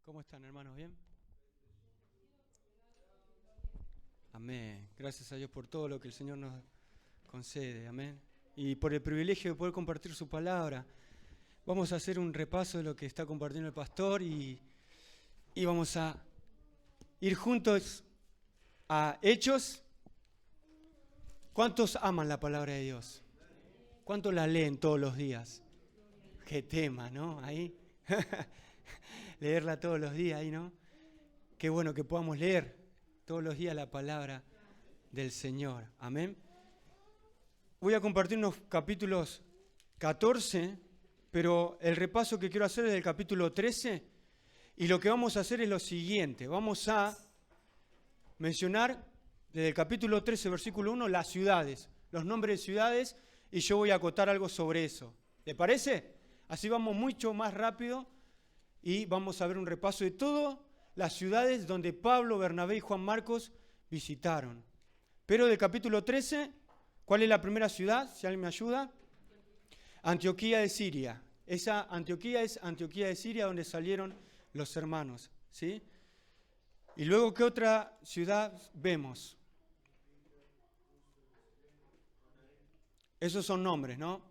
¿Cómo están, hermanos? ¿Bien? Amén. Gracias a Dios por todo lo que el Señor nos concede. Amén. Y por el privilegio de poder compartir su palabra. Vamos a hacer un repaso de lo que está compartiendo el pastor y vamos a ir juntos a Hechos. ¿Cuántos aman la palabra de Dios? ¿Cuántos la leen todos los días? Qué tema, ¿no? Ahí. Leerla todos los días, ahí, ¿no? Qué bueno que podamos leer todos los días la palabra del Señor. Amén. Voy a compartir unos capítulos 14, pero el repaso que quiero hacer es del capítulo 13. Y lo que vamos a hacer es lo siguiente. Vamos a mencionar desde el capítulo 13, versículo 1, las ciudades, los nombres de ciudades, y yo voy a acotar algo sobre eso. ¿Le parece? Así vamos mucho más rápido y vamos a ver un repaso de todas las ciudades donde Pablo, Bernabé y Juan Marcos visitaron. Pero del capítulo 13, ¿cuál es la primera ciudad? Si alguien me ayuda. Antioquía de Siria. Esa Antioquía es Antioquía de Siria, donde salieron los hermanos, ¿sí? Y luego, ¿qué otra ciudad vemos? Esos son nombres, ¿no?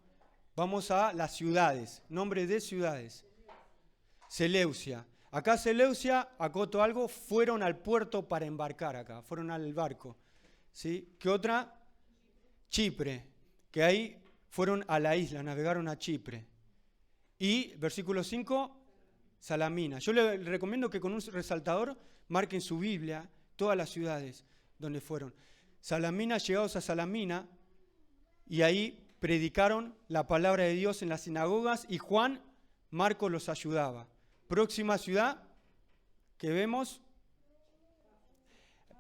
Vamos a las ciudades, nombres de ciudades. Seleucia. Acá Seleucia, acoto algo, fueron al puerto para embarcar acá, fueron al barco, ¿sí? ¿Qué otra? Chipre, que ahí fueron a la isla, navegaron a Chipre. Y, versículo 5, Salamina. Yo le recomiendo que con un resaltador marquen su Biblia todas las ciudades donde fueron. Salamina, llegados a Salamina, y ahí predicaron la palabra de Dios en las sinagogas y Juan Marcos los ayudaba. Próxima ciudad que vemos,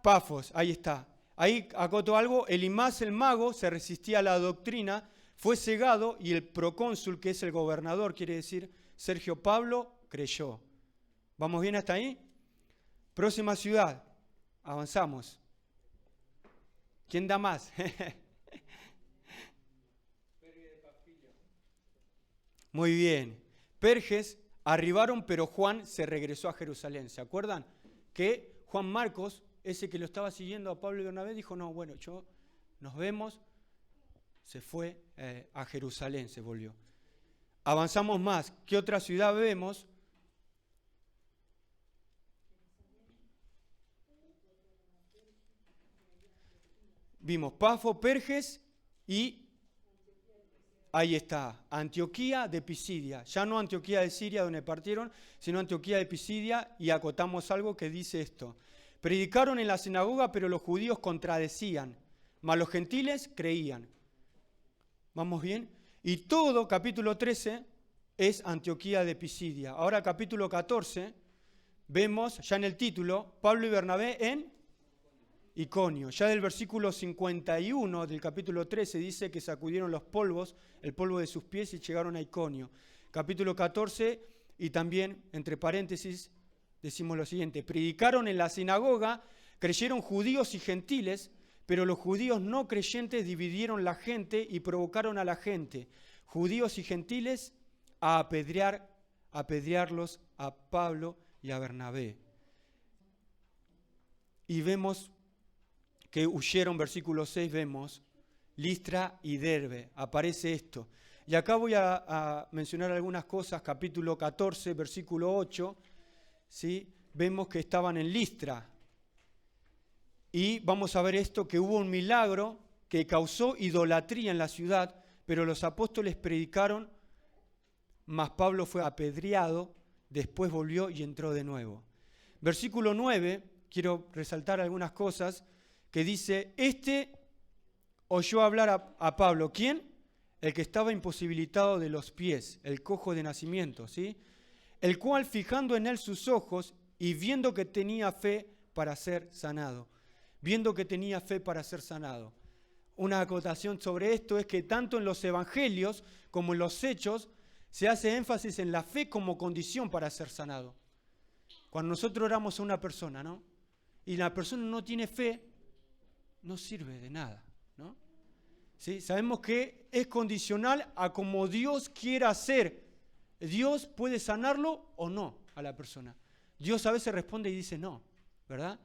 Pafos, ahí está. Ahí acoto algo, Elimás el mago se resistía a la doctrina, fue cegado y el procónsul, que es el gobernador, quiere decir Sergio Pablo, creyó. ¿Vamos bien hasta ahí? Próxima ciudad, avanzamos. ¿Quién da más? Muy bien. Perges arribaron, pero Juan se regresó a Jerusalén. ¿Se acuerdan? Que Juan Marcos, ese que lo estaba siguiendo a Pablo y Bernabé, dijo, no, bueno, nos vemos. Se fue a Jerusalén, se volvió. Avanzamos más. ¿Qué otra ciudad vemos? Vimos Pafo, Perges y ahí está, Antioquía de Pisidia. Ya no Antioquía de Siria donde partieron, sino Antioquía de Pisidia, y acotamos algo que dice esto. Predicaron en la sinagoga, pero los judíos contradecían, mas los gentiles creían. ¿Vamos bien? Y todo capítulo 13 es Antioquía de Pisidia. Ahora capítulo 14, vemos ya en el título, Pablo y Bernabé en Iconio. Ya del versículo 51 del capítulo 13 dice que sacudieron los polvos, el polvo de sus pies, y llegaron a Iconio. Capítulo 14, y también, entre paréntesis, decimos lo siguiente: predicaron en la sinagoga, creyeron judíos y gentiles, pero los judíos no creyentes dividieron la gente y provocaron a la gente, judíos y gentiles, a apedrearlos a Pablo y a Bernabé. Y vemos que huyeron, versículo 6, vemos Listra y Derbe, aparece esto. Y acá voy a mencionar algunas cosas, capítulo 14, versículo 8, ¿sí? Vemos que estaban en Listra. Y vamos a ver esto, que hubo un milagro que causó idolatría en la ciudad, pero los apóstoles predicaron, mas Pablo fue apedreado, después volvió y entró de nuevo. Versículo 9, quiero resaltar algunas cosas, que dice, oyó hablar a Pablo. ¿Quién? El que estaba imposibilitado de los pies, el cojo de nacimiento, ¿sí? El cual, fijando en él sus ojos y viendo que tenía fe para ser sanado. Viendo que tenía fe para ser sanado. Una acotación sobre esto es que tanto en los evangelios como en los hechos se hace énfasis en la fe como condición para ser sanado. Cuando nosotros oramos a una persona, ¿no? Y la persona no tiene fe, no sirve de nada, ¿no? ¿Sí? Sabemos que es condicional a como Dios quiera hacer. Dios puede sanarlo o no a la persona. Dios a veces responde y dice no, ¿verdad?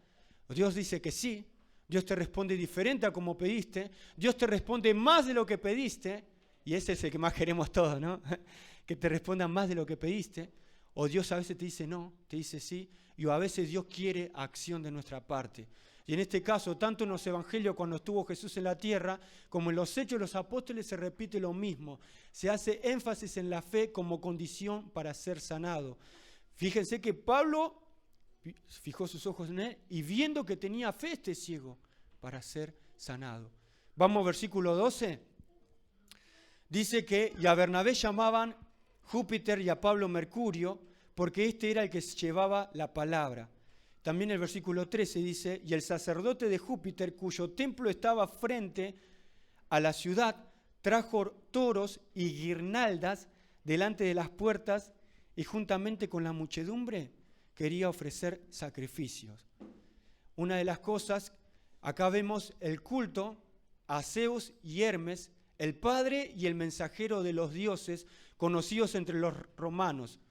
Dios dice que sí, Dios te responde diferente a como pediste, Dios te responde más de lo que pediste, y ese es el que más queremos todos, ¿no? Que te respondan más de lo que pediste, o Dios a veces te dice no, te dice sí, y a veces Dios quiere acción de nuestra parte. Y en este caso, tanto en los evangelios cuando estuvo Jesús en la tierra, como en los hechos de los apóstoles se repite lo mismo. Se hace énfasis en la fe como condición para ser sanado. Fíjense que Pablo fijó sus ojos en él y viendo que tenía fe este ciego para ser sanado. Vamos, versículo 12. Dice que y a Bernabé llamaban Júpiter y a Pablo Mercurio, porque este era el que llevaba la palabra. También el versículo 13 dice, y el sacerdote de Júpiter, cuyo templo estaba frente a la ciudad, trajo toros y guirnaldas delante de las puertas y juntamente con la muchedumbre quería ofrecer sacrificios. Una de las cosas, acá vemos el culto a Zeus y Hermes, el padre y el mensajero de los dioses, conocidos entre los romanos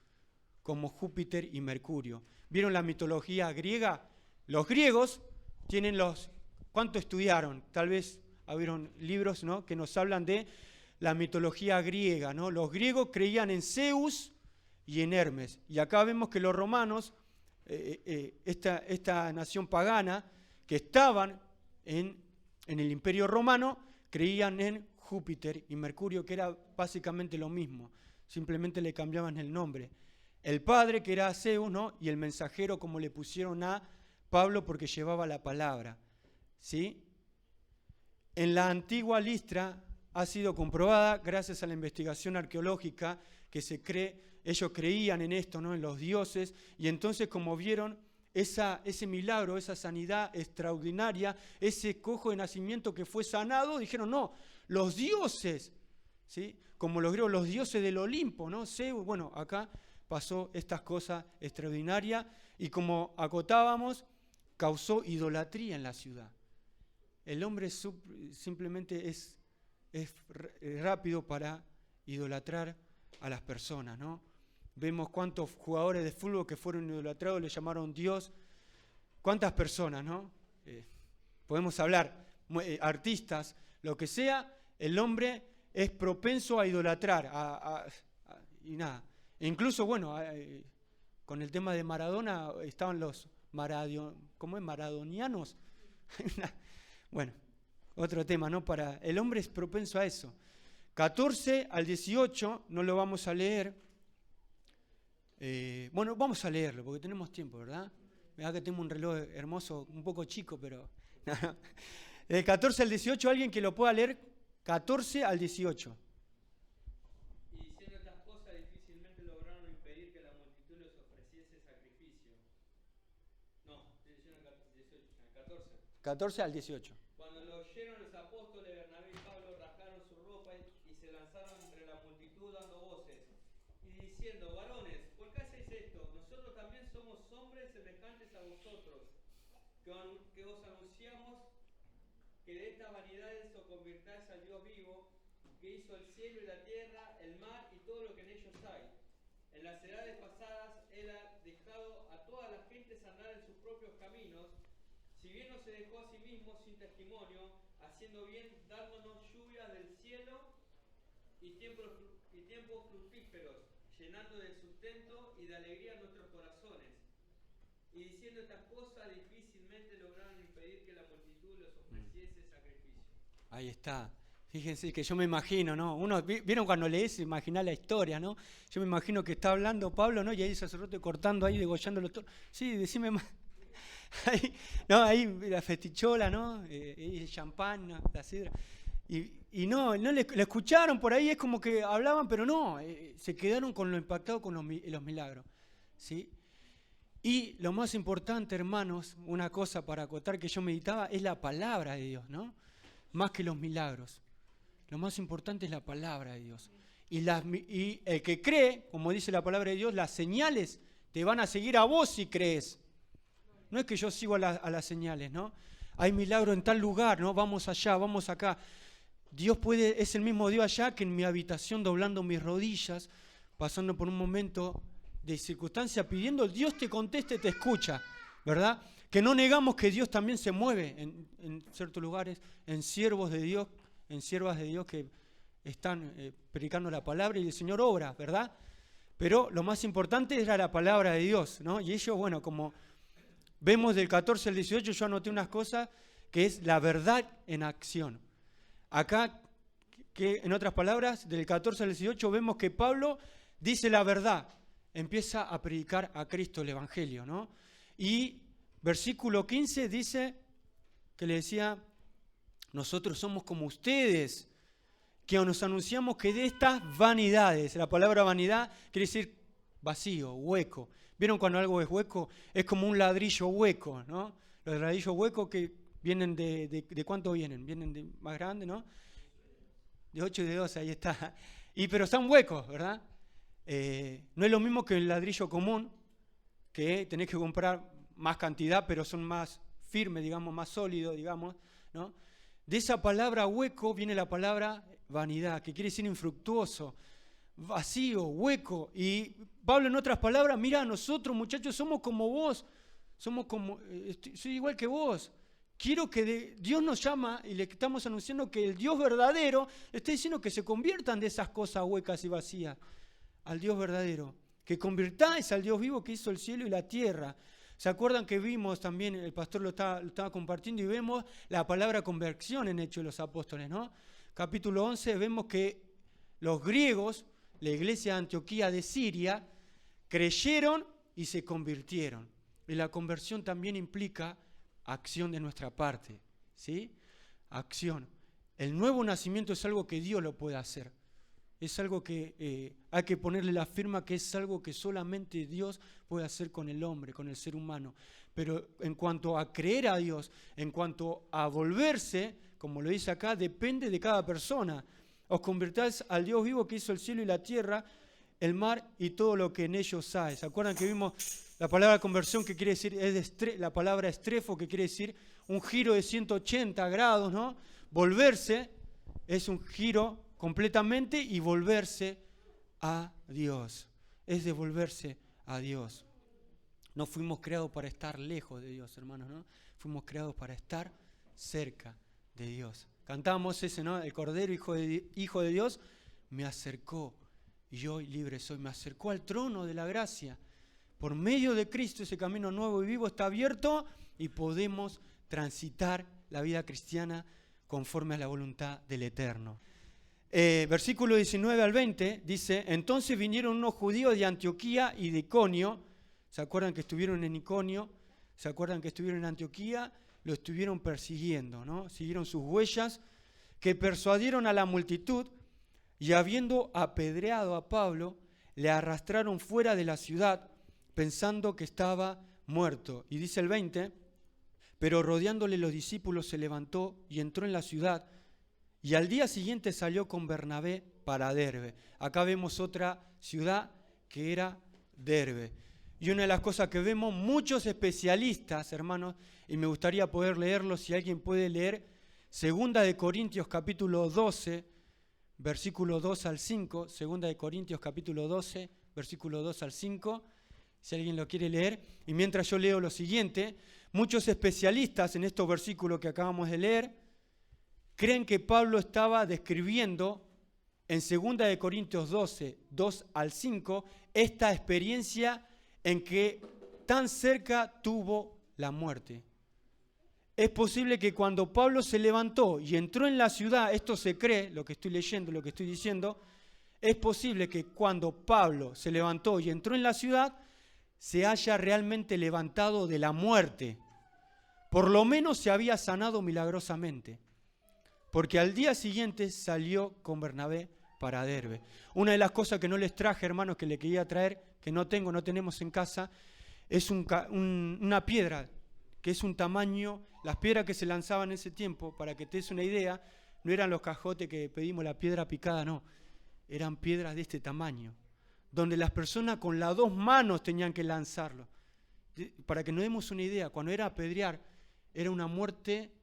como Júpiter y Mercurio. ¿Vieron la mitología griega? Los griegos tienen ¿cuánto estudiaron? Tal vez abrieron libros, ¿no?, que nos hablan de la mitología griega, ¿no? Los griegos creían en Zeus y en Hermes. Y acá vemos que los romanos, esta nación pagana, que estaban en el Imperio Romano, creían en Júpiter y Mercurio, que era básicamente lo mismo. Simplemente le cambiaban el nombre. El padre, que era Zeus, ¿no?, y el mensajero, como le pusieron a Pablo, porque llevaba la palabra, ¿sí? En la antigua Listra ha sido comprobada, gracias a la investigación arqueológica, que ellos creían en esto, ¿no?, en los dioses, y entonces como vieron ese milagro, esa sanidad extraordinaria, ese cojo de nacimiento que fue sanado, dijeron, no, los dioses, ¿sí?, como los griegos, los dioses del Olimpo, ¿no? Zeus, bueno, acá pasó estas cosas extraordinarias y como acotábamos, causó idolatría en la ciudad. El hombre simplemente es rápido para idolatrar a las personas, ¿no? Vemos cuántos jugadores de fútbol que fueron idolatrados, le llamaron Dios. ¿Cuántas personas, no? Podemos hablar, artistas, lo que sea, el hombre es propenso a idolatrar, y nada. E incluso, bueno, con el tema de Maradona estaban los maradonianos. Bueno, otro tema, ¿no? El hombre es propenso a eso. 14 al 18, no lo vamos a leer. Bueno, vamos a leerlo porque tenemos tiempo, ¿verdad? Mirá que tengo un reloj hermoso, un poco chico, pero... Del 14 al 18, ¿alguien que lo pueda leer? 14 al 18. Y diciendo estas cosas, difícilmente lograron impedir que la multitud les ofreciese sacrificio. No, estoy diciendo 14. 14 al 18. Cuando lo oyeron los apóstoles, Bernabé y Pablo rasgaron su ropa y se lanzaron entre la multitud dando voces y diciendo, varones, ¿por qué hacéis esto? Nosotros también somos hombres semejantes a vosotros, que os anunciamos que de estas vanidades os convirtáis al Dios vivo, que hizo el cielo y la tierra, el mar y todo lo que en ellos hay. En las edades pasadas él ha dejado a todas las gentes andar en sus propios caminos, si bien no se dejó a sí mismo sin testimonio, haciendo bien, dándonos lluvia del cielo y tiempos fructíferos, llenando de sustento y de alegría nuestros corazones. Y diciendo estas cosas, difícilmente lograron impedir que la multitud les ofreciese sacrificio. Ahí está. Fíjense que yo me imagino, ¿no? ¿Vieron cuando lees, imaginar la historia, ¿no? Yo me imagino que está hablando Pablo, ¿no? Y ahí el sacerdote cortando ahí, degollando los toros. Sí, decime más. Ahí, no, ahí la festichola, ¿no? El champán, ¿no?, la sidra. Y no le escucharon por ahí, es como que hablaban, pero no, se quedaron con lo impactado con los milagros, ¿sí? Y lo más importante, hermanos, una cosa para acotar que yo meditaba, es la palabra de Dios, ¿no? Más que los milagros. Lo más importante es la palabra de Dios. Y el que cree, como dice la palabra de Dios, las señales te van a seguir a vos si crees. No es que yo sigo a las señales, ¿no? Hay milagro en tal lugar, ¿no? Vamos allá, vamos acá. Dios es el mismo Dios allá que en mi habitación, doblando mis rodillas, pasando por un momento de circunstancia pidiendo, Dios te contesta y te escucha, ¿verdad? Que no negamos que Dios también se mueve en ciertos lugares, en siervos de Dios, en siervas de Dios que están predicando la palabra y el Señor obra, ¿verdad? Pero lo más importante era la palabra de Dios, ¿no? Y ellos, bueno, como vemos del 14 al 18, yo anoté unas cosas que es la verdad en acción. Acá, que en otras palabras, del 14 al 18 vemos que Pablo dice la verdad, empieza a predicar a Cristo el Evangelio, ¿no? Y versículo 15 dice que le decía, nosotros somos como ustedes, que nos anunciamos que de estas vanidades, la palabra vanidad quiere decir vacío, hueco. ¿Vieron cuando algo es hueco? Es como un ladrillo hueco, ¿no? Los ladrillos huecos que vienen ¿de cuánto vienen? Vienen de más grande, ¿no? De 8 y de 12, ahí está. Pero están huecos, ¿verdad? No es lo mismo que el ladrillo común, que tenés que comprar más cantidad, pero son más firmes, digamos, más sólidos, digamos, ¿no? De esa palabra hueco viene la palabra vanidad, que quiere decir infructuoso, vacío, hueco. Y Pablo, en otras palabras, mira, nosotros muchachos somos como vos, soy igual que vos. Quiero que Dios nos llama y le estamos anunciando que el Dios verdadero está diciendo que se conviertan de esas cosas huecas y vacías al Dios verdadero, que convirtáis al Dios vivo que hizo el cielo y la tierra. ¿Se acuerdan que vimos también, el pastor lo estaba compartiendo y vemos la palabra conversión en Hechos de los Apóstoles, ¿no? Capítulo 11 vemos que los griegos, la iglesia de Antioquía de Siria, creyeron y se convirtieron. Y la conversión también implica acción de nuestra parte, ¿sí? Acción. El nuevo nacimiento es algo que Dios lo puede hacer. Es algo que hay que ponerle la firma que es algo que solamente Dios puede hacer con el hombre, con el ser humano. Pero en cuanto a creer a Dios, en cuanto a volverse, como lo dice acá, depende de cada persona. Os convirtáis al Dios vivo que hizo el cielo y la tierra, el mar y todo lo que en ellos hay. ¿Se acuerdan que vimos la palabra conversión que quiere decir, la palabra estrefo que quiere decir un giro de 180 grados, ¿no? Volverse es un giro completamente y volverse a Dios. Es devolverse a Dios. No fuimos creados para estar lejos de Dios, hermanos, ¿no? Fuimos creados para estar cerca de Dios. Cantamos ese, ¿no? El Cordero, Hijo de Dios, me acercó y hoy libre soy. Me acercó al trono de la gracia. Por medio de Cristo ese camino nuevo y vivo está abierto y podemos transitar la vida cristiana conforme a la voluntad del Eterno. Versículo 19 al 20 dice, entonces vinieron unos judíos de Antioquía y de Iconio. ¿Se acuerdan que estuvieron en Iconio? ¿Se acuerdan que estuvieron en Antioquía? Lo estuvieron persiguiendo, ¿no? Siguieron sus huellas, que persuadieron a la multitud y habiendo apedreado a Pablo, le arrastraron fuera de la ciudad pensando que estaba muerto. Y dice el 20, pero rodeándole los discípulos se levantó y entró en la ciudad y al día siguiente salió con Bernabé para Derbe. Acá vemos otra ciudad que era Derbe. Y una de las cosas que vemos, muchos especialistas, hermanos, y me gustaría poder leerlo, si alguien puede leer, 2 de Corintios capítulo 12, versículo 2 al 5, 2 de Corintios capítulo 12, versículo 2 al 5, si alguien lo quiere leer. Y mientras yo leo lo siguiente, muchos especialistas en estos versículos que acabamos de leer, creen que Pablo estaba describiendo en 2 de Corintios 12, 2 al 5, esta experiencia en que tan cerca tuvo la muerte. Es posible que cuando Pablo se levantó y entró en la ciudad, esto se cree, lo que estoy leyendo, lo que estoy diciendo, es posible que cuando Pablo se levantó y entró en la ciudad, se haya realmente levantado de la muerte. Por lo menos se había sanado milagrosamente. Porque al día siguiente salió con Bernabé para Derbe. Una de las cosas que no les traje, hermanos, que le quería traer, que no tenemos en casa, es una piedra, que es un tamaño, las piedras que se lanzaban en ese tiempo, para que te des una idea, no eran los cajotes que pedimos la piedra picada, no, eran piedras de este tamaño, donde las personas con las dos manos tenían que lanzarlo. Para que nos demos una idea, cuando era apedrear, era una muerte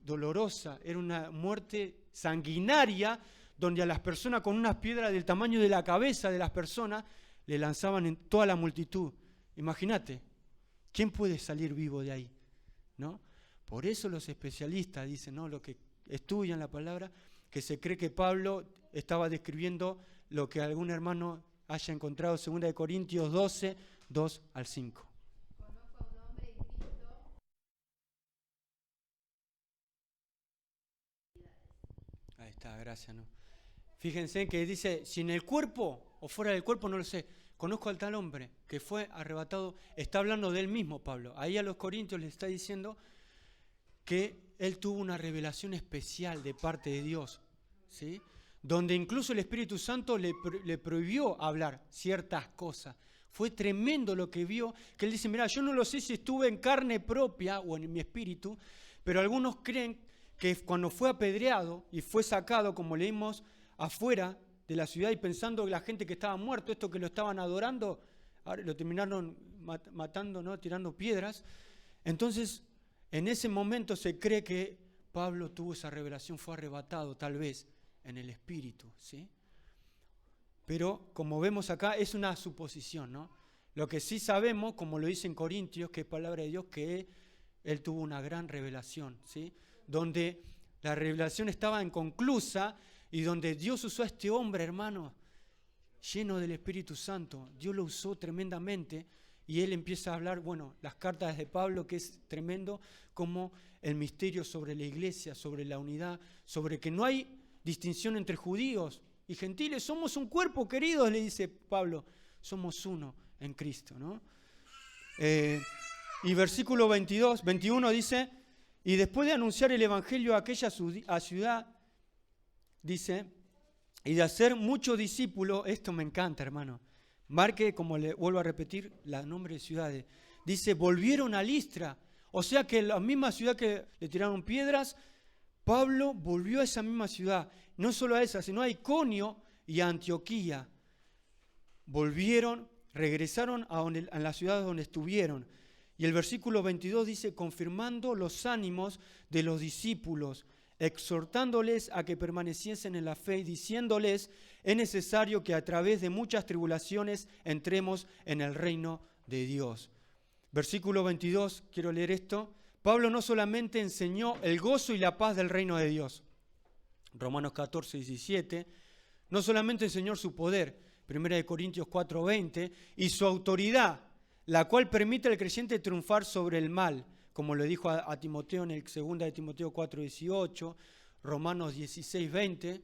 dolorosa, era una muerte sanguinaria, donde a las personas con unas piedras del tamaño de la cabeza de las personas le lanzaban en toda la multitud. Imagínate, ¿quién puede salir vivo de ahí? ¿No? Por eso los especialistas dicen, ¿no? Los que estudian la palabra, que se cree que Pablo estaba describiendo lo que algún hermano haya encontrado en 2 Corintios 12, 2 al 5. Conozco a un hombre en Cristo. Ahí está, gracias, ¿no? Fíjense que dice, si en el cuerpo o fuera del cuerpo, no lo sé. Conozco al tal hombre que fue arrebatado. Está hablando de él mismo, Pablo. Ahí a los corintios les está diciendo que él tuvo una revelación especial de parte de Dios, ¿sí? Donde incluso el Espíritu Santo le prohibió hablar ciertas cosas. Fue tremendo lo que vio, que él dice, mira, yo no lo sé si estuve en carne propia o en mi espíritu, pero algunos creen que cuando fue apedreado y fue sacado, como leímos, afuera de la ciudad y pensando que la gente que estaba muerto, esto que lo estaban adorando, ahora lo terminaron matando, ¿no? Tirando piedras. Entonces, en ese momento se cree que Pablo tuvo esa revelación, fue arrebatado tal vez en el espíritu, ¿sí? Pero como vemos acá, es una suposición, ¿no? Lo que sí sabemos, como lo dice en Corintios, que es palabra de Dios, que él tuvo una gran revelación, ¿sí? Donde la revelación estaba inconclusa y donde Dios usó a este hombre, hermano, lleno del Espíritu Santo. Dios lo usó tremendamente y él empieza a hablar, bueno, las cartas de Pablo, que es tremendo, como el misterio sobre la iglesia, sobre la unidad, sobre que no hay distinción entre judíos y gentiles. Somos un cuerpo, queridos, le dice Pablo. Somos uno en Cristo, ¿no? Y versículo 21 dice, y después de anunciar el evangelio a aquella ciudad, dice, y de hacer muchos discípulos, esto me encanta, hermano. Marque, como le vuelvo a repetir, el nombre de ciudades. Dice, volvieron a Listra. O sea que la misma ciudad que le tiraron piedras, Pablo volvió a esa misma ciudad. No solo a esa, sino a Iconio y a Antioquía. Volvieron, regresaron a la ciudad donde estuvieron. Y el versículo 22 dice, confirmando los ánimos de los discípulos, exhortándoles a que permaneciesen en la fe y diciéndoles, es necesario que a través de muchas tribulaciones entremos en el reino de Dios. Versículo 22, quiero leer esto. Pablo no solamente enseñó el gozo y la paz del reino de Dios, Romanos 14, 17, no solamente enseñó su poder, 1 Corintios 4, 20, y su autoridad, la cual permite al creyente triunfar sobre el mal, como le dijo a Timoteo en el 2 de Timoteo 4, 18, Romanos 16, 20,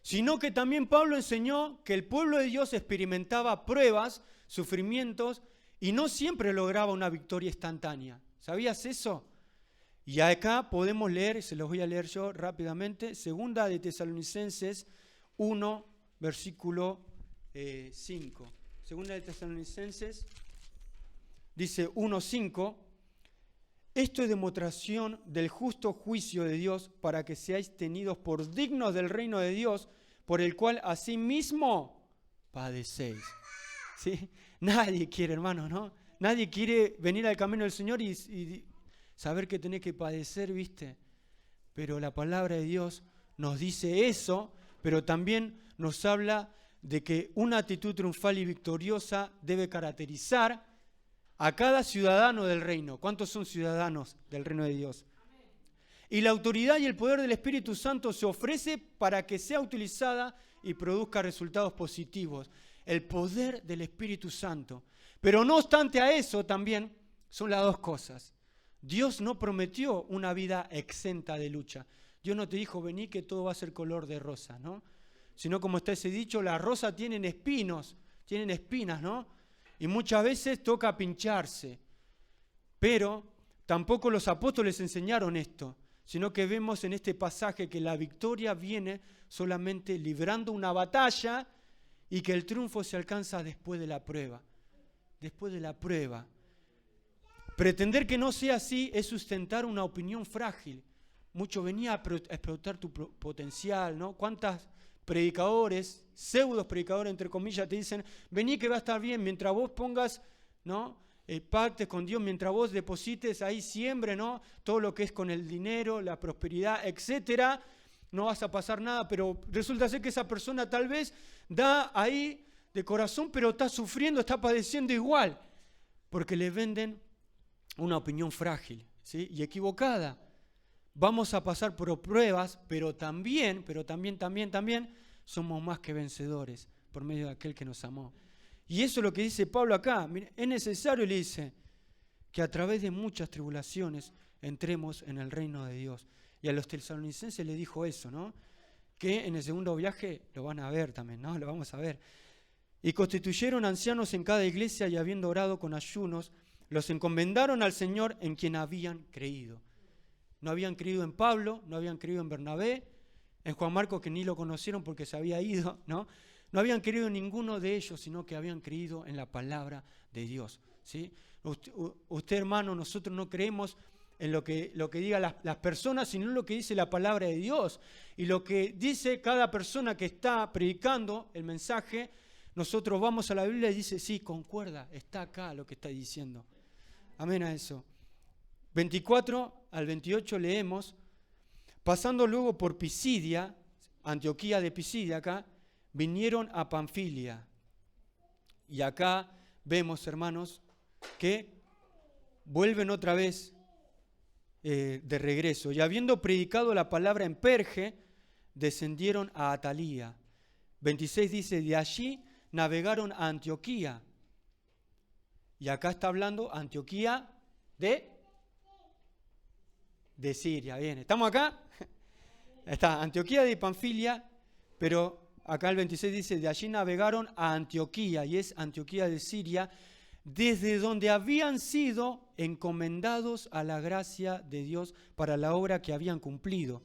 sino que también Pablo enseñó que el pueblo de Dios experimentaba pruebas, sufrimientos, y no siempre lograba una victoria instantánea. ¿Sabías eso? Y acá podemos leer, se los voy a leer yo rápidamente, 2 de Tesalonicenses 1, versículo 5. 2 de Tesalonicenses dice 1:5, esto es demostración del justo juicio de Dios para que seáis tenidos por dignos del reino de Dios, por el cual asimismo padecéis. ¿Sí? Nadie quiere, hermanos, ¿no? Nadie quiere venir al camino del Señor y saber que tenés que padecer, ¿viste? Pero la palabra de Dios nos dice eso, pero también nos habla de que una actitud triunfal y victoriosa debe caracterizar a cada ciudadano del reino. ¿Cuántos son ciudadanos del reino de Dios? Amén. Y la autoridad y el poder del Espíritu Santo se ofrece para que sea utilizada y produzca resultados positivos. El poder del Espíritu Santo. Pero no obstante a eso también son las dos cosas. Dios no prometió una vida exenta de lucha. Dios no te dijo, vení que todo va a ser color de rosa, ¿no? Sino como está ese dicho, la rosa tienen espinas, ¿no? Y muchas veces toca pincharse. Pero tampoco los apóstoles enseñaron esto, sino que vemos en este pasaje que la victoria viene solamente librando una batalla y que el triunfo se alcanza después de la prueba. Después de la prueba. Pretender que no sea así es sustentar una opinión frágil. Mucho venía a explotar tu potencial, ¿no? ¿Cuántos predicadores, pseudos predicadores entre comillas, te dicen, vení que va a estar bien mientras vos pongas, ¿no? Pactes con Dios, mientras vos deposites ahí siempre, ¿no? Todo lo que es con el dinero, la prosperidad, etcétera, no vas a pasar nada, pero resulta ser que esa persona tal vez da ahí de corazón, pero está sufriendo, está padeciendo igual, porque le venden una opinión frágil, ¿sí? Y equivocada. Vamos a pasar por pruebas, pero también somos más que vencedores por medio de aquel que nos amó. Y eso es lo que dice Pablo acá. Mire, es necesario, le dice, que a través de muchas tribulaciones entremos en el reino de Dios. Y a los tesalonicenses le dijo eso, ¿no? Que en el segundo viaje lo van a ver también, ¿no? Lo vamos a ver. Y constituyeron ancianos en cada iglesia y habiendo orado con ayunos, los encomendaron al Señor en quien habían creído. No habían creído en Pablo, no habían creído en Bernabé, en Juan Marcos, que ni lo conocieron porque se había ido, ¿no? No habían creído en ninguno de ellos, sino que habían creído en la palabra de Dios, ¿sí? Usted, hermano, nosotros no creemos en lo que digan las personas, sino en lo que dice la palabra de Dios. Y lo que dice cada persona que está predicando el mensaje, nosotros vamos a la Biblia y dice, sí, concuerda, está acá lo que está diciendo. Amén a eso. 24 al 28 leemos, pasando luego por Pisidia, Antioquía de Pisidia acá, vinieron a Panfilia. Y acá vemos, hermanos, que vuelven otra vez de regreso. Y habiendo predicado la palabra en Perge, descendieron a Atalía. 26 dice, de allí navegaron a Antioquía. Y acá está hablando Antioquía de Siria. Bien, ¿estamos acá? Está Antioquía de Panfilia, pero acá el 26 dice, de allí navegaron a Antioquía, y es Antioquía de Siria, desde donde habían sido encomendados a la gracia de Dios para la obra que habían cumplido.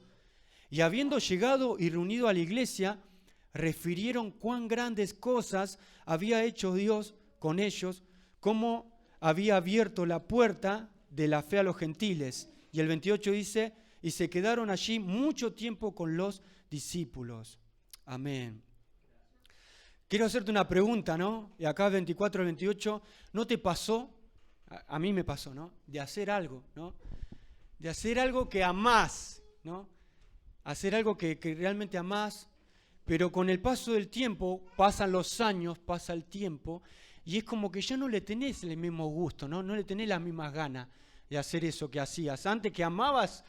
Y habiendo llegado y reunido a la iglesia, refirieron cuán grandes cosas había hecho Dios con ellos, cómo había abierto la puerta de la fe a los gentiles. Y el 28 dice, y se quedaron allí mucho tiempo con los discípulos. Amén. Quiero hacerte una pregunta, ¿no? Y acá 24 al 28, ¿no te pasó? A mí me pasó, ¿no? De hacer algo, ¿no? De hacer algo que amás, ¿no? Hacer algo que realmente amás, pero con el paso del tiempo, pasan los años, pasa el tiempo, y es como que ya no le tenés el mismo gusto, ¿no? No le tenés las mismas ganas de hacer eso que hacías. Antes que amabas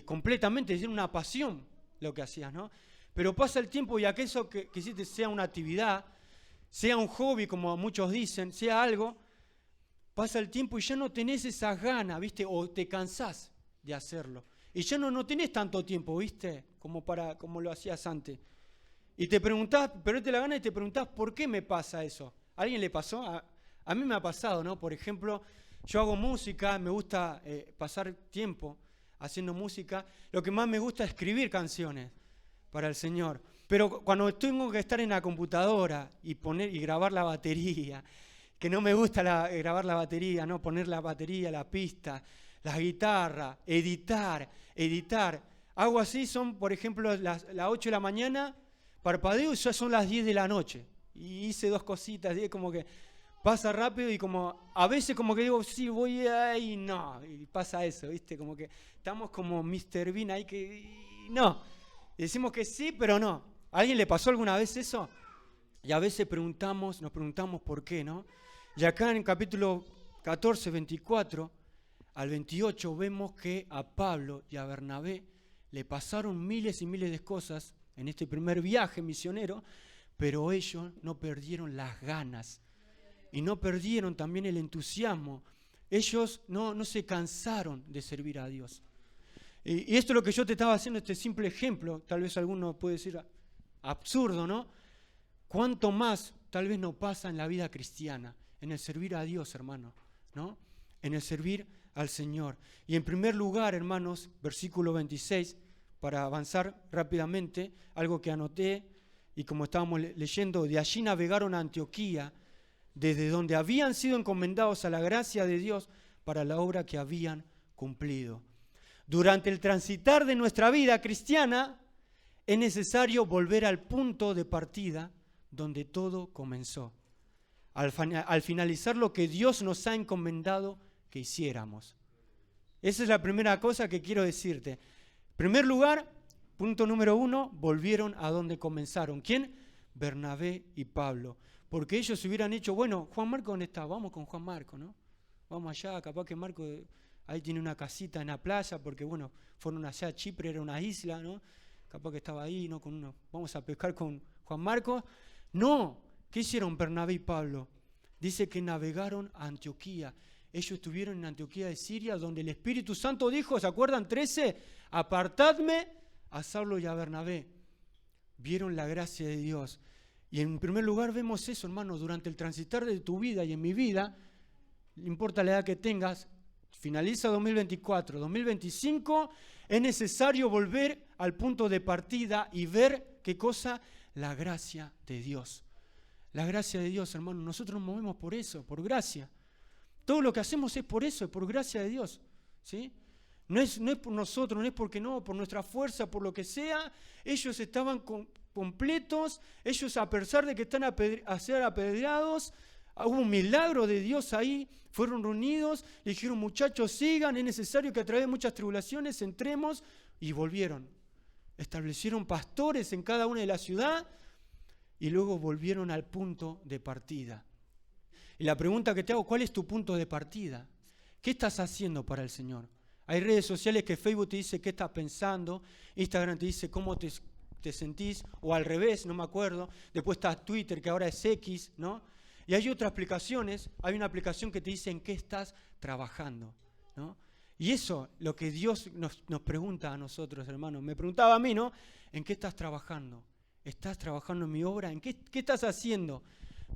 completamente, era una pasión lo que hacías, ¿no? Pero pasa el tiempo y aquello que hiciste sea una actividad, sea un hobby, como muchos dicen, sea algo, pasa el tiempo y ya no tenés esas ganas, ¿viste? O te cansás de hacerlo. Y ya no tenés tanto tiempo, ¿viste? Como lo hacías antes. Y te preguntás, perdete la gana y te preguntás, ¿por qué me pasa eso? ¿A alguien le pasó? A mí me ha pasado, ¿no? Por ejemplo, yo hago música, me gusta pasar tiempo haciendo música. Lo que más me gusta es escribir canciones para el Señor. Pero cuando tengo que estar en la computadora y grabar la batería, que no me gusta grabar la batería, no poner la batería, la pista, la guitarra, editar. Hago así, son por ejemplo las 8 de la mañana, parpadeo y ya son las 10 de la noche. Y hice 2 cositas, y como que pasa rápido y como a veces como que digo, sí, voy ahí, no, y pasa eso, ¿viste? Como que estamos como Mr. Bean ahí que no. Y decimos que sí, pero no. ¿A alguien le pasó alguna vez eso? Y a veces nos preguntamos por qué, ¿no? Y acá en el capítulo 14, 24 al 28 vemos que a Pablo y a Bernabé le pasaron miles y miles de cosas en este primer viaje misionero, pero ellos no perdieron las ganas y no perdieron también el entusiasmo. Ellos no se cansaron de servir a Dios. Y esto es lo que yo te estaba haciendo, este simple ejemplo, tal vez alguno puede decir absurdo, ¿no? ¿Cuánto más tal vez no pasa en la vida cristiana, en el servir a Dios, hermano, ¿no? En el servir al Señor. Y en primer lugar, hermanos, versículo 26, para avanzar rápidamente, algo que anoté, y como estábamos leyendo, de allí navegaron a Antioquía, desde donde habían sido encomendados a la gracia de Dios para la obra que habían cumplido. Durante el transitar de nuestra vida cristiana, es necesario volver al punto de partida donde todo comenzó. Al finalizar lo que Dios nos ha encomendado que hiciéramos. Esa es la primera cosa que quiero decirte. En primer lugar, punto número 1, volvieron a donde comenzaron. ¿Quién? Bernabé y Pablo. Porque ellos hubieran hecho, bueno, Juan Marco, ¿dónde está? Vamos con Juan Marco, ¿no? Vamos allá, capaz que Marco ahí tiene una casita en la playa, porque bueno, fueron allá a Chipre, era una isla, ¿no? Capaz que estaba ahí, ¿no? Vamos a pescar con Juan Marco. No, ¿qué hicieron Bernabé y Pablo? Dice que navegaron a Antioquía. Ellos estuvieron en Antioquía de Siria, donde el Espíritu Santo dijo, ¿se acuerdan? 13, apartadme a Saulo y a Bernabé. Vieron la gracia de Dios. Y en primer lugar vemos eso, hermano, durante el transitar de tu vida y en mi vida, no importa la edad que tengas, finaliza 2024, 2025, es necesario volver al punto de partida y ver, ¿qué cosa? La gracia de Dios. La gracia de Dios, hermano, nosotros nos movemos por eso, por gracia. Todo lo que hacemos es por eso, es por gracia de Dios, ¿sí? No es por nosotros, no es porque no, por nuestra fuerza, por lo que sea. Ellos estaban completos, ellos a pesar de que están a ser apedreados, hubo un milagro de Dios ahí, fueron reunidos, le dijeron, muchachos, sigan, es necesario que a través de muchas tribulaciones entremos, y volvieron. Establecieron pastores en cada una de la ciudad y luego volvieron al punto de partida. Y la pregunta que te hago, ¿cuál es tu punto de partida? ¿Qué estás haciendo para el Señor? Hay redes sociales que Facebook te dice qué estás pensando, Instagram te dice cómo te sentís, o al revés, no me acuerdo. Después está Twitter, que ahora es X, ¿no? Y hay otras aplicaciones, hay una aplicación que te dice en qué estás trabajando, ¿no? Y eso, lo que Dios nos pregunta a nosotros, hermanos, me preguntaba a mí, ¿no? ¿En qué estás trabajando? ¿Estás trabajando en mi obra? ¿En qué estás haciendo?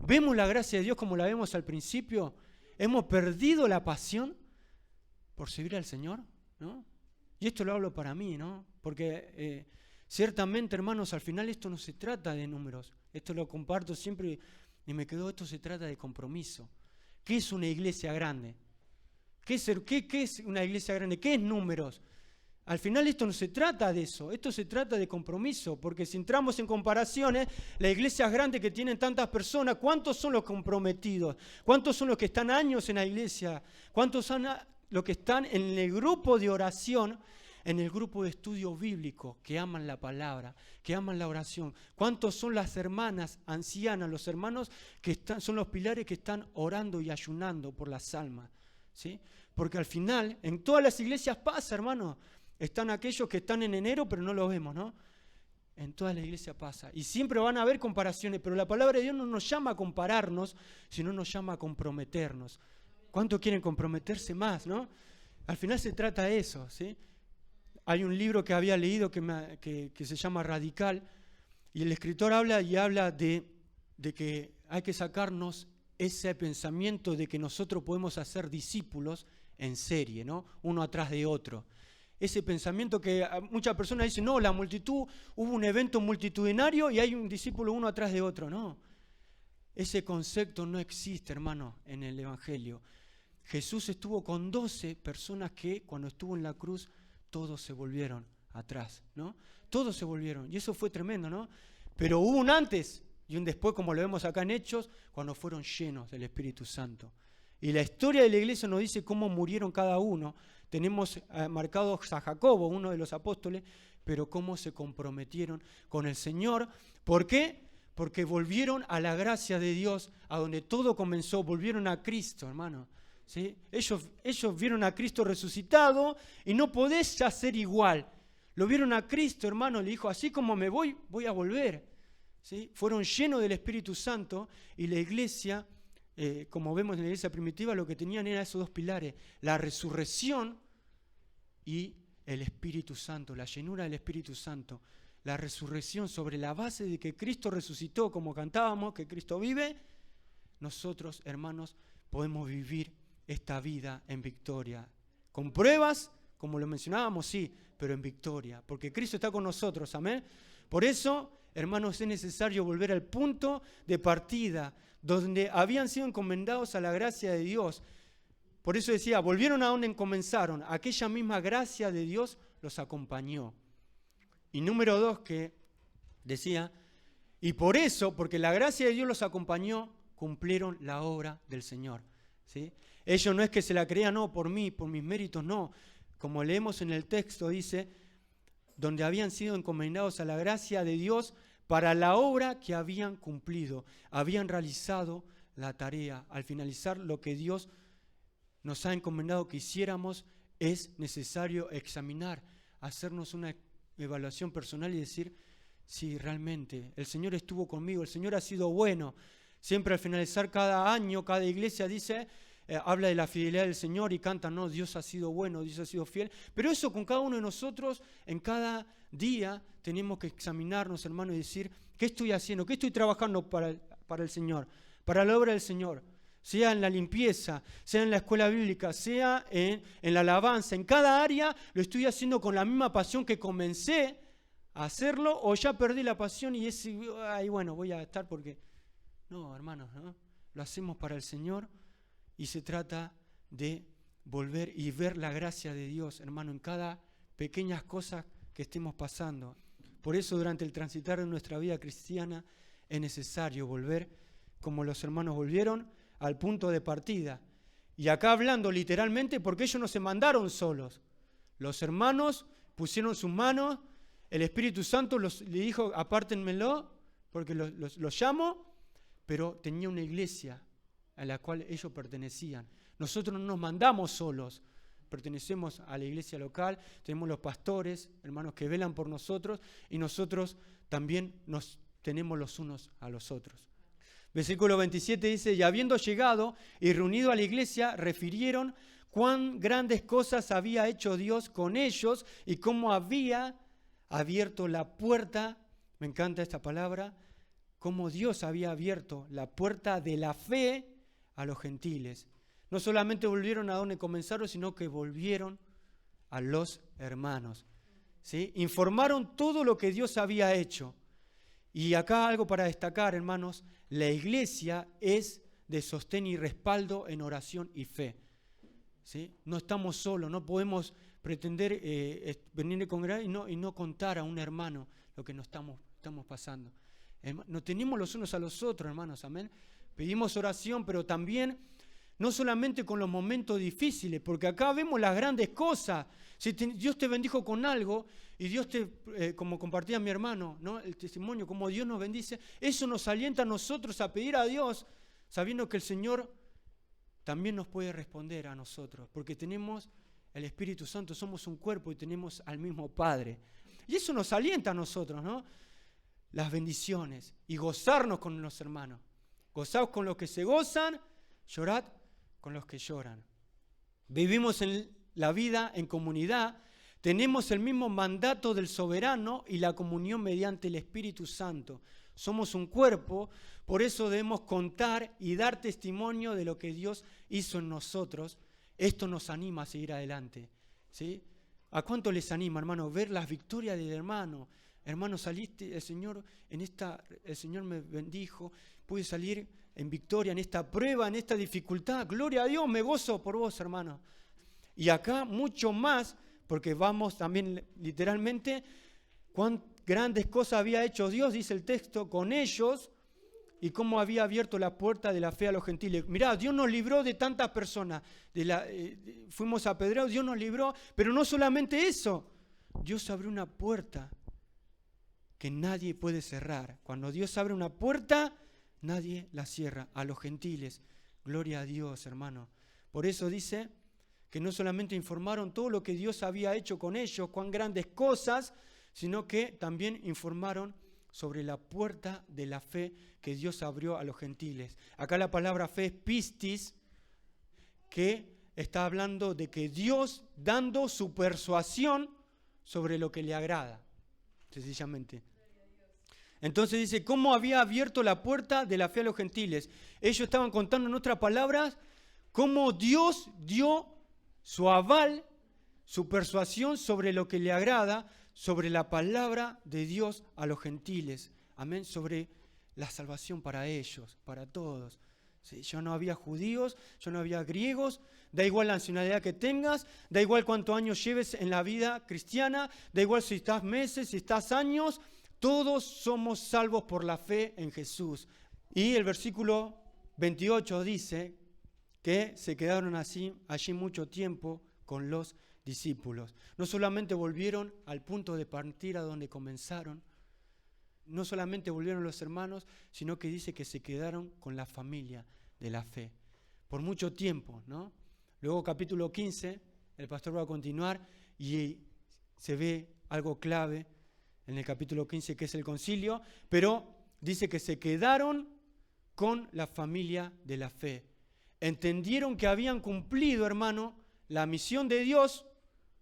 ¿Vemos la gracia de Dios como la vemos al principio? ¿Hemos perdido la pasión por servir al Señor? ¿No? Y esto lo hablo para mí, ¿no? Porque ciertamente, hermanos, al final esto no se trata de números. Esto lo comparto siempre y me quedó, esto se trata de compromiso. ¿Qué es una iglesia grande? ¿Qué es una iglesia grande? ¿Qué es números? Al final esto no se trata de eso, esto se trata de compromiso, porque si entramos en comparaciones, las iglesias grandes que tienen tantas personas, ¿cuántos son los comprometidos? ¿Cuántos son los que están años en la iglesia? ¿Cuántos son los que están en el grupo de oración, en el grupo de estudio bíblico, que aman la palabra, que aman la oración? ¿Cuántos son las hermanas ancianas, los hermanos que son los pilares que están orando y ayunando por las almas? ¿Sí? Porque al final, en todas las iglesias pasa, hermano. Están aquellos que están en enero, pero no los vemos, ¿no? En toda la iglesia pasa. Y siempre van a haber comparaciones, pero la palabra de Dios no nos llama a compararnos, sino nos llama a comprometernos. ¿Cuántos quieren comprometerse más, no? Al final se trata de eso, ¿sí? Hay un libro que había leído que se llama Radical, y el escritor habla de que hay que sacarnos ese pensamiento de que nosotros podemos hacer discípulos en serie, ¿no? Uno atrás de otro. Ese pensamiento que muchas personas dicen, no, la multitud, hubo un evento multitudinario y hay un discípulo uno atrás de otro. No, ese concepto no existe, hermano, en el Evangelio. Jesús estuvo con 12 personas que cuando estuvo en la cruz, todos se volvieron atrás, ¿no? Todos se volvieron, y eso fue tremendo, ¿no? Pero hubo un antes y un después, como lo vemos acá en Hechos, cuando fueron llenos del Espíritu Santo. Y la historia de la iglesia nos dice cómo murieron cada uno. Tenemos marcado a Jacobo, uno de los apóstoles, pero cómo se comprometieron con el Señor. ¿Por qué? Porque volvieron a la gracia de Dios, a donde todo comenzó, volvieron a Cristo, hermano. ¿Sí? Ellos vieron a Cristo resucitado y no podés ya ser igual. Lo vieron a Cristo, hermano, le dijo, así como me voy, voy a volver. ¿Sí? Fueron llenos del Espíritu Santo y la iglesia, como vemos en la iglesia primitiva, lo que tenían eran esos dos pilares, la resurrección y el Espíritu Santo, la llenura del Espíritu Santo. La resurrección sobre la base de que Cristo resucitó, como cantábamos, que Cristo vive, nosotros, hermanos, podemos vivir esta vida en victoria. Con pruebas, como lo mencionábamos, sí, pero en victoria, porque Cristo está con nosotros, amén. Por eso, hermanos, es necesario volver al punto de partida, donde habían sido encomendados a la gracia de Dios. Por eso decía, volvieron a donde comenzaron, aquella misma gracia de Dios los acompañó. Y número 2 que decía, y por eso, porque la gracia de Dios los acompañó, cumplieron la obra del Señor. ¿Sí? Ellos no es que se la crean, no, por mí, por mis méritos, no. Como leemos en el texto, dice, donde habían sido encomendados a la gracia de Dios para la obra que habían cumplido. Habían realizado la tarea. Al finalizar lo que Dios nos ha encomendado que hiciéramos, es necesario examinar, hacernos una evaluación personal y decir, sí, realmente, el Señor estuvo conmigo, el Señor ha sido bueno. Siempre al finalizar cada año, cada iglesia dice, habla de la fidelidad del Señor y canta, no, Dios ha sido bueno, Dios ha sido fiel. Pero eso con cada uno de nosotros, en cada día, tenemos que examinarnos, hermanos, y decir, ¿qué estoy haciendo? ¿Qué estoy trabajando para el Señor? Para la obra del Señor. Sea en la limpieza, sea en la escuela bíblica, sea en la alabanza. En cada área lo estoy haciendo con la misma pasión que comencé a hacerlo, o ya perdí la pasión y es, ay, bueno, voy a estar porque... No, hermanos, ¿no? Lo hacemos para el Señor y se trata de volver y ver la gracia de Dios, hermano, en cada pequeñas cosas que estemos pasando. Por eso durante el transitar de nuestra vida cristiana es necesario volver, como los hermanos volvieron, al punto de partida. Y acá hablando literalmente porque ellos no se mandaron solos. Los hermanos pusieron sus manos, el Espíritu Santo le dijo, apártenmelo porque los llamo, pero tenía una iglesia a la cual ellos pertenecían. Nosotros no nos mandamos solos, pertenecemos a la iglesia local, tenemos los pastores, hermanos que velan por nosotros, y nosotros también nos tenemos los unos a los otros. Versículo 27 dice, y habiendo llegado y reunido a la iglesia, refirieron cuán grandes cosas había hecho Dios con ellos y cómo había abierto la puerta, me encanta esta palabra, cómo Dios había abierto la puerta de la fe a los gentiles. No solamente volvieron a donde comenzaron, sino que volvieron a los hermanos. ¿Sí? Informaron todo lo que Dios había hecho. Y acá algo para destacar, hermanos, la iglesia es de sostén y respaldo en oración y fe. ¿Sí? No estamos solos, no podemos pretender venir a congregar y no contar a un hermano lo que nos estamos pasando. Nos tenemos los unos a los otros, hermanos, amén. Pedimos oración, pero también, no solamente con los momentos difíciles, porque acá vemos las grandes cosas. Si Dios te bendijo con algo, y Dios como compartía mi hermano, ¿no? El testimonio, como Dios nos bendice, eso nos alienta a nosotros a pedir a Dios, sabiendo que el Señor también nos puede responder a nosotros, porque tenemos el Espíritu Santo, somos un cuerpo y tenemos al mismo Padre. Y eso nos alienta a nosotros, ¿no? Las bendiciones y gozarnos con los hermanos. Gozaos con los que se gozan, llorad con los que lloran. Vivimos en la vida en comunidad, tenemos el mismo mandato del soberano y la comunión mediante el Espíritu Santo. Somos un cuerpo, por eso debemos contar y dar testimonio de lo que Dios hizo en nosotros. Esto nos anima a seguir adelante, ¿sí? ¿A cuánto les anima, hermano, ver las victorias del hermano? Hermano, saliste, el Señor me bendijo, pude salir en victoria en esta prueba, en esta dificultad. Gloria a Dios, me gozo por vos, hermano. Y acá mucho más, porque vamos también literalmente, cuán grandes cosas había hecho Dios, dice el texto, con ellos, y cómo había abierto la puerta de la fe a los gentiles. Mirá, Dios nos libró de tantas personas, fuimos apedreados, Dios nos libró, pero no solamente eso, Dios abrió una puerta que nadie puede cerrar. Cuando Dios abre una puerta, nadie la cierra. A los gentiles, gloria a Dios, hermano. Por eso dice que no solamente informaron todo lo que Dios había hecho con ellos, cuán grandes cosas, sino que también informaron sobre la puerta de la fe que Dios abrió a los gentiles. Acá la palabra fe es pistis, que está hablando de que Dios dando su persuasión sobre lo que le agrada, sencillamente. Entonces dice, ¿cómo había abierto la puerta de la fe a los gentiles? Ellos estaban contando en otras palabras cómo Dios dio su aval, su persuasión sobre lo que le agrada, sobre la palabra de Dios a los gentiles. Amén, sobre la salvación para ellos, para todos. ¿Sí? Ya no había judíos, ya no había griegos, da igual la nacionalidad que tengas, da igual cuántos años lleves en la vida cristiana, da igual si estás meses, si estás años, todos somos salvos por la fe en Jesús. Y el versículo 28 dice que se quedaron allí mucho tiempo con los discípulos. No solamente volvieron al punto de partir a donde comenzaron, no solamente volvieron los hermanos, sino que dice que se quedaron con la familia de la fe por mucho tiempo, ¿no? Luego capítulo 15, el pastor va a continuar y se ve algo clave en el capítulo 15 que es el concilio, pero dice que se quedaron con la familia de la fe. Entendieron que habían cumplido, hermano, la misión de Dios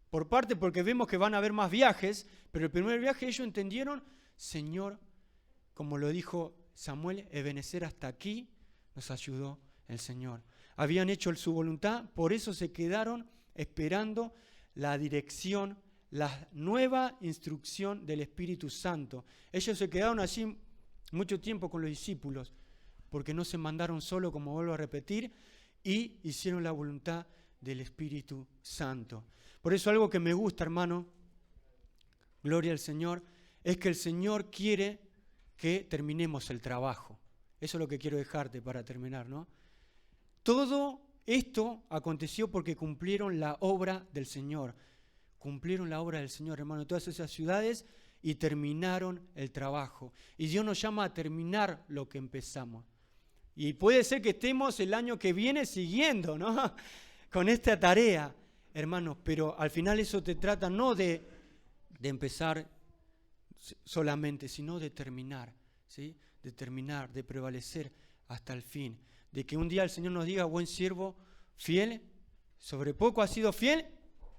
por parte, porque vemos que van a haber más viajes, pero el primer viaje ellos entendieron, Señor, como lo dijo Samuel, Ebenezer, hasta aquí nos ayudó el Señor. Habían hecho su voluntad, por eso se quedaron esperando la dirección, la nueva instrucción del Espíritu Santo. Ellos se quedaron allí mucho tiempo con los discípulos, porque no se mandaron solo, como vuelvo a repetir, y hicieron la voluntad del Espíritu Santo. Por eso algo que me gusta, hermano, gloria al Señor, es que el Señor quiere que terminemos el trabajo. Eso es lo que quiero dejarte para terminar, ¿no? Todo esto aconteció porque cumplieron la obra del Señor. Cumplieron la obra del Señor, hermano, en todas esas ciudades y terminaron el trabajo. Y Dios nos llama a terminar lo que empezamos. Y puede ser que estemos el año que viene siguiendo, ¿no? Con esta tarea, hermanos, pero al final eso te trata no de empezar solamente, sino de terminar, ¿sí? De terminar, de prevalecer hasta el fin. De que un día el Señor nos diga, buen siervo, fiel, sobre poco has sido fiel,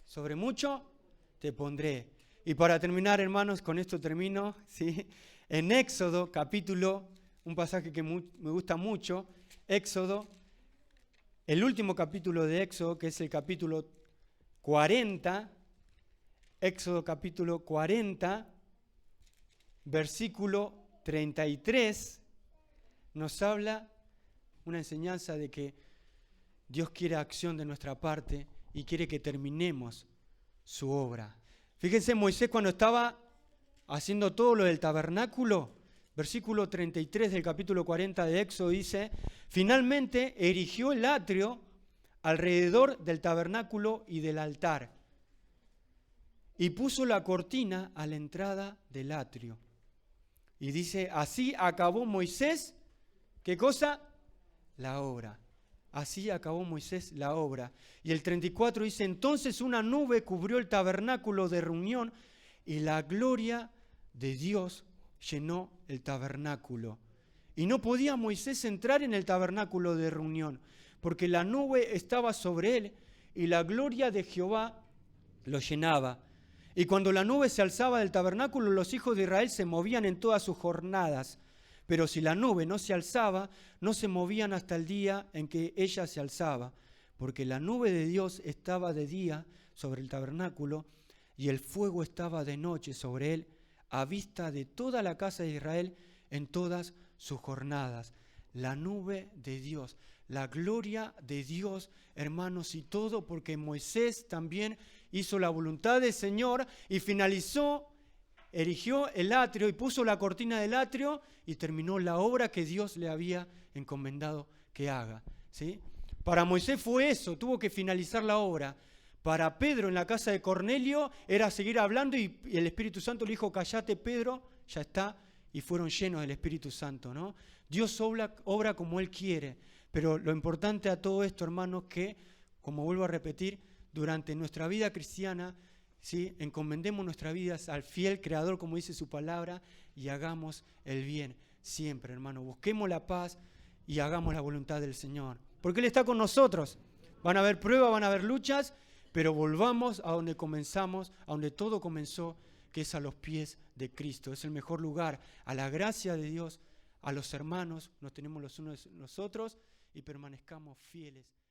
sobre mucho te pondré. Y para terminar, hermanos, con esto termino, ¿sí? En Éxodo, capítulo, un pasaje que me gusta mucho, Éxodo, el último capítulo de Éxodo, que es el capítulo 40, Éxodo capítulo 40, versículo 33, nos habla una enseñanza de que Dios quiere acción de nuestra parte y quiere que terminemos su obra. Fíjense, Moisés cuando estaba haciendo todo lo del tabernáculo, versículo 33 del capítulo 40 de Éxodo dice, finalmente erigió el atrio alrededor del tabernáculo y del altar y puso la cortina a la entrada del atrio. Y dice, así acabó Moisés, ¿qué cosa? La obra. Así acabó Moisés la obra. Y el 34 dice, entonces una nube cubrió el tabernáculo de reunión y la gloria de Dios llenó el tabernáculo. Y no podía Moisés entrar en el tabernáculo de reunión, porque la nube estaba sobre él y la gloria de Jehová lo llenaba. Y cuando la nube se alzaba del tabernáculo, los hijos de Israel se movían en todas sus jornadas. Pero si la nube no se alzaba, no se movían hasta el día en que ella se alzaba, porque la nube de Dios estaba de día sobre el tabernáculo y el fuego estaba de noche sobre él, a vista de toda la casa de Israel en todas sus jornadas. La nube de Dios, la gloria de Dios, hermanos, y todo porque Moisés también hizo la voluntad del Señor y finalizó, erigió el atrio y puso la cortina del atrio y terminó la obra que Dios le había encomendado que haga, ¿sí? Para Moisés fue eso, tuvo que finalizar la obra. Para Pedro en la casa de Cornelio era seguir hablando y el Espíritu Santo le dijo, cállate Pedro, ya está, y fueron llenos del Espíritu Santo, ¿no? Dios obra como Él quiere, pero lo importante a todo esto, hermanos, que, como vuelvo a repetir, durante nuestra vida cristiana, ¿sí? Encomendemos nuestras vidas al fiel Creador, como dice su palabra, y hagamos el bien siempre, hermano. Busquemos la paz y hagamos la voluntad del Señor, porque Él está con nosotros. Van a haber pruebas, van a haber luchas, pero volvamos a donde comenzamos, a donde todo comenzó, que es a los pies de Cristo. Es el mejor lugar, a la gracia de Dios, a los hermanos, nos tenemos los unos a los otros y permanezcamos fieles